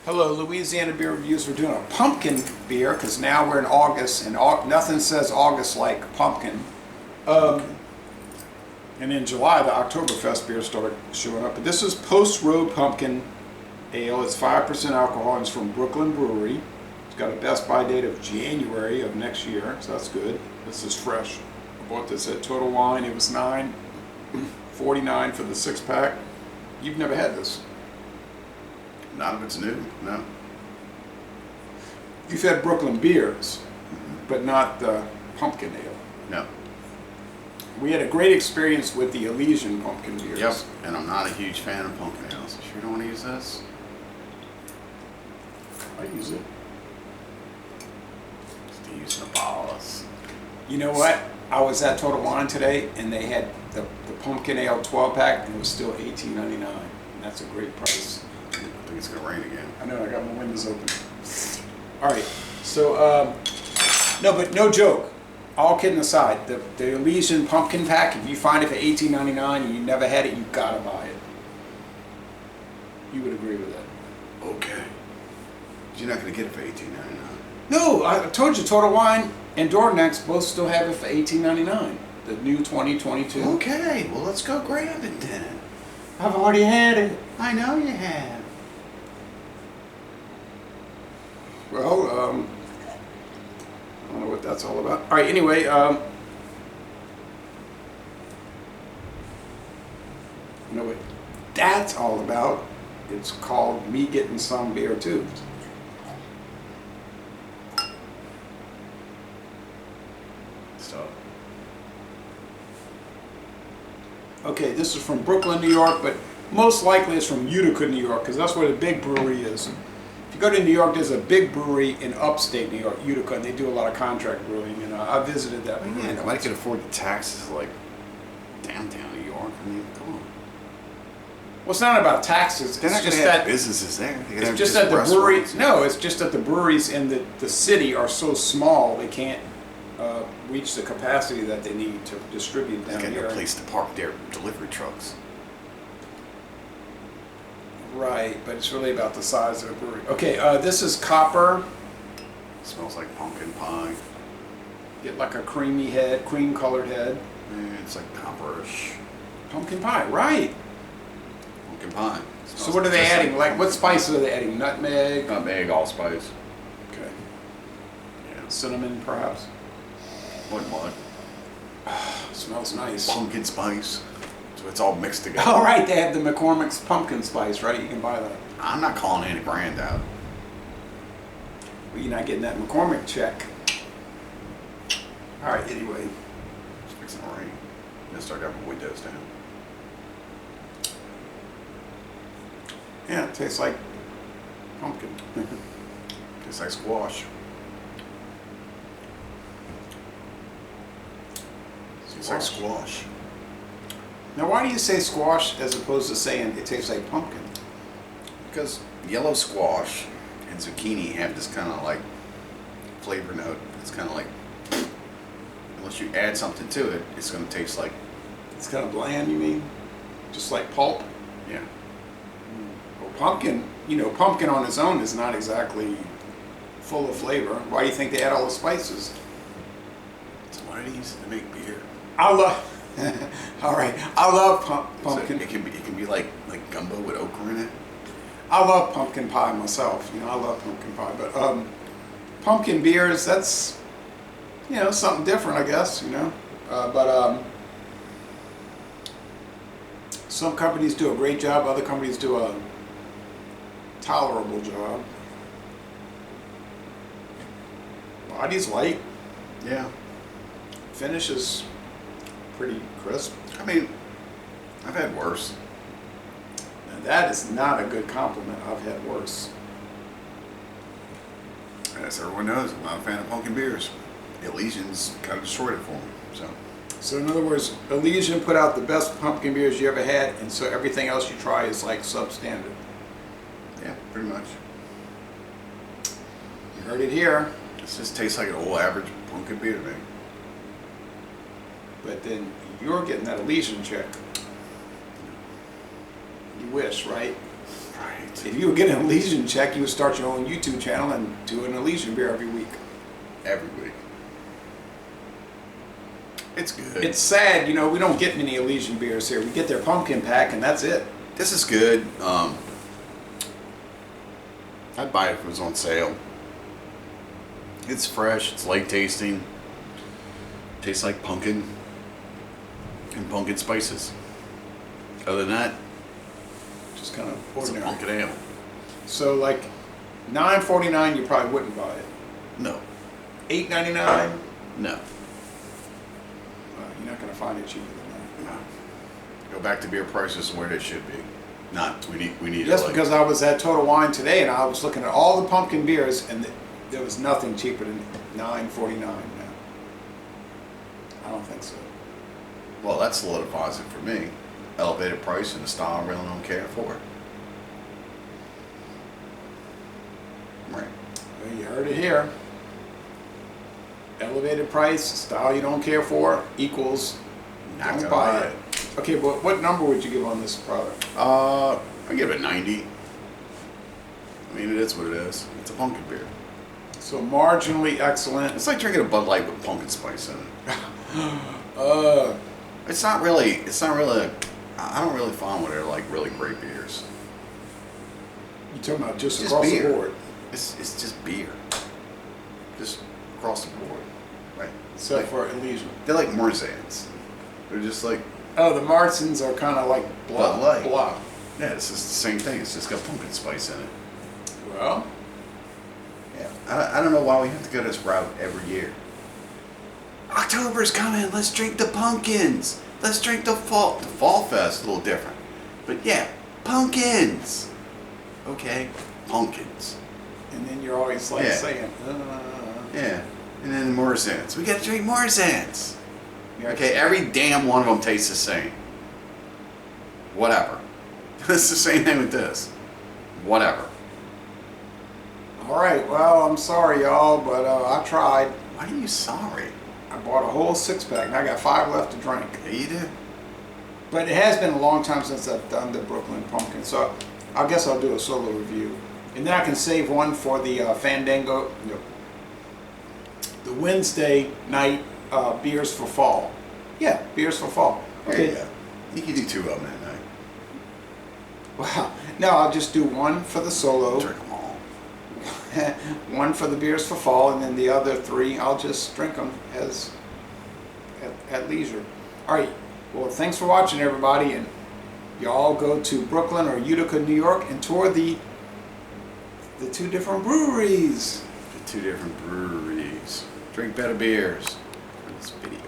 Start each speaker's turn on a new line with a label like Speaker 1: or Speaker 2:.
Speaker 1: Hello, Louisiana Beer Reviews. We're doing a pumpkin beer because now we're in August, and nothing says August like pumpkin. And in July, the Oktoberfest beers started showing up. But this is Post-Road Pumpkin Ale. It's 5% alcohol, and it's from Brooklyn Brewery. It's got a best by date of January of next year, so that's good. This is fresh. I bought this at Total Wine. It was $9.49 for the 6-pack. You've never had this?
Speaker 2: Not if it's new, no.
Speaker 1: You've had Brooklyn beers, but not the pumpkin ale.
Speaker 2: No.
Speaker 1: We had a great experience with the Elysian pumpkin beers.
Speaker 2: Yep, and I'm not a huge fan of pumpkin ales. You sure don't want to use this?
Speaker 1: I use it.
Speaker 2: Just to use the bottles.
Speaker 1: You know what? I was at Total Wine today, and they had the pumpkin ale 12-pack, and it was still $18.99. And that's a great price.
Speaker 2: I think it's gonna rain again.
Speaker 1: I know, I got my windows open. All right, so, no, but no joke. All kidding aside, the Elysian pumpkin pack, if you find it for $18.99 and you never had it, you gotta buy it. You would agree with that?
Speaker 2: Okay. You're not gonna get it for $18.99.
Speaker 1: No, I told you, Total Wine and Dornex both still have it for $18.99. The new 2022.
Speaker 2: Okay, well let's go grab it then.
Speaker 1: I've already had it.
Speaker 2: I know you have.
Speaker 1: Well, I don't know what that's all about. All right, anyway, you know what that's all about? It's called Me Getting Some Beer Too.
Speaker 2: So.
Speaker 1: Okay, this is from Brooklyn, New York, but most likely it's from Utica, New York, because that's where the big brewery is. If you go to New York, there's a big brewery in upstate New York, Utica, and they do a lot of contract brewing, and I visited that.
Speaker 2: Yeah, nobody can afford the taxes like downtown New York. I mean, come on.
Speaker 1: Well, it's not about taxes.
Speaker 2: They're not
Speaker 1: It's
Speaker 2: going
Speaker 1: just
Speaker 2: to have
Speaker 1: that
Speaker 2: businesses there.
Speaker 1: it's just that the breweries. No, it's just that the breweries in the city are so small they can't reach the capacity that they need to distribute down
Speaker 2: They got
Speaker 1: here.
Speaker 2: no place to park their delivery trucks.
Speaker 1: Right, but it's really about the size of the brewery. Okay, this is Copper.
Speaker 2: Smells like pumpkin pie.
Speaker 1: Get like a creamy head, cream-colored head.
Speaker 2: It's like copperish.
Speaker 1: Pumpkin pie, right?
Speaker 2: Pumpkin pie.
Speaker 1: So what are they adding? Like, what spices are they adding? Nutmeg?
Speaker 2: Nutmeg, allspice.
Speaker 1: Okay.
Speaker 2: Yeah.
Speaker 1: Cinnamon, perhaps?
Speaker 2: What?
Speaker 1: Smells nice.
Speaker 2: Pumpkin spice. So it's all mixed together.
Speaker 1: All right, they have the McCormick's pumpkin spice, right? You can buy that.
Speaker 2: I'm not calling any brand out.
Speaker 1: Well, you're not getting that McCormick check. All right, anyway.
Speaker 2: It's fixing to rain. I'm gonna start having windows down.
Speaker 1: Yeah, it tastes like pumpkin.
Speaker 2: Tastes like squash. Tastes like squash.
Speaker 1: Now, why do you say squash as opposed to saying it tastes like pumpkin?
Speaker 2: Because yellow squash and zucchini have this kind of like flavor note. It's kind of like, unless you add something to it, it's going to taste like.
Speaker 1: It's kind of bland, you mean? Just like pulp?
Speaker 2: Yeah.
Speaker 1: Well, pumpkin, pumpkin on its own is not exactly full of flavor. Why do you think they add all the spices?
Speaker 2: So why do they use it to make beer?
Speaker 1: I love. All right, I love pumpkin.
Speaker 2: So it can be like gumbo with okra in it.
Speaker 1: I love pumpkin pie myself. I love pumpkin pie, but pumpkin beers, that's something different, I guess. But some companies do a great job. Other companies do a tolerable job. Body's light.
Speaker 2: Yeah.
Speaker 1: Finish is pretty crisp.
Speaker 2: I mean, I've had worse.
Speaker 1: Now, that is not a good compliment. I've had worse.
Speaker 2: As everyone knows, I'm not a fan of pumpkin beers. Elysian's kind of destroyed it for me.
Speaker 1: So in other words, Elysian put out the best pumpkin beers you ever had, and so everything else you try is like substandard.
Speaker 2: Yeah, pretty much.
Speaker 1: You heard it here.
Speaker 2: It just tastes like an old average pumpkin beer to me.
Speaker 1: But then you're getting that Elysian check. You wish, right?
Speaker 2: Right.
Speaker 1: If you were getting an Elysian check, you would start your own YouTube channel and do an Elysian beer every week.
Speaker 2: Every week. It's good.
Speaker 1: It's sad, you know, we don't get many Elysian beers here. We get their pumpkin pack and that's it.
Speaker 2: This is good. I'd buy it if it was on sale. It's fresh. It's light tasting. Tastes like pumpkin and pumpkin spices. Other than that,
Speaker 1: Just kind of
Speaker 2: it's a
Speaker 1: ordinary.
Speaker 2: pumpkin ale.
Speaker 1: So like $9.49, you probably wouldn't buy it.
Speaker 2: No.
Speaker 1: $8.99,
Speaker 2: No.
Speaker 1: you're not going to find it cheaper than that.
Speaker 2: No. Go back to beer prices where they should be. Not. We need.
Speaker 1: Just
Speaker 2: it like,
Speaker 1: because I was at Total Wine today and I was looking at all the pumpkin beers and there was nothing cheaper than $9.49 now. I don't think so.
Speaker 2: Well, that solidifies it for me. Elevated price and the style I really don't care for. Right.
Speaker 1: Well, you heard it here. Elevated price, style you don't care for, equals
Speaker 2: Not
Speaker 1: don't
Speaker 2: gonna
Speaker 1: buy
Speaker 2: buy
Speaker 1: it. Okay, but what number would you give on this product?
Speaker 2: I give it 90. I mean, it is what it is. It's a pumpkin beer.
Speaker 1: So marginally excellent.
Speaker 2: It's like drinking a Bud Light with pumpkin spice in it. It's not really. I don't really find what are like really great beers.
Speaker 1: You're talking about just
Speaker 2: It's
Speaker 1: across
Speaker 2: beer.
Speaker 1: the board.
Speaker 2: It's just beer. Just across the board, right?
Speaker 1: Except
Speaker 2: Like,
Speaker 1: for Elysian.
Speaker 2: they're like Morzans. They're just like,
Speaker 1: Oh, the Martins are kind of like blah,
Speaker 2: Bud Light.
Speaker 1: blah.
Speaker 2: yeah, it's just the same thing. It's just got pumpkin spice in it.
Speaker 1: Well,
Speaker 2: Yeah, I don't know why we have to go this route every year. October's coming. Let's drink the pumpkins. Let's drink the fall. The fall fest a little different, but yeah, pumpkins. Okay, pumpkins.
Speaker 1: and then you're always like
Speaker 2: Yeah.
Speaker 1: saying,
Speaker 2: Yeah, and then Morzans. We gotta drink Morzans.
Speaker 1: yeah,
Speaker 2: Okay, every damn one of them tastes the same. Whatever. It's the same thing with this. Whatever.
Speaker 1: All right, well, I'm sorry, y'all, but I tried.
Speaker 2: Why are you sorry?
Speaker 1: I bought a whole 6-pack, and I got 5 left to drink.
Speaker 2: Yeah, you did.
Speaker 1: But it has been a long time since I've done the Brooklyn Pumpkin, so I guess I'll do a solo review. And then I can save one for the Fandango, the Wednesday night beers for fall. Yeah, beers for fall.
Speaker 2: There you
Speaker 1: Okay.
Speaker 2: go. You can do 2 of them that night.
Speaker 1: Wow. No, I'll just do one for the solo,
Speaker 2: Drink them all.
Speaker 1: one for the beers for fall, and then the other 3 I'll just drink them at leisure. All right. Well, thanks for watching, everybody, and y'all go to Brooklyn or Utica, New York, and tour the 2 different breweries.
Speaker 2: The 2 different breweries. Drink better beers. For this video.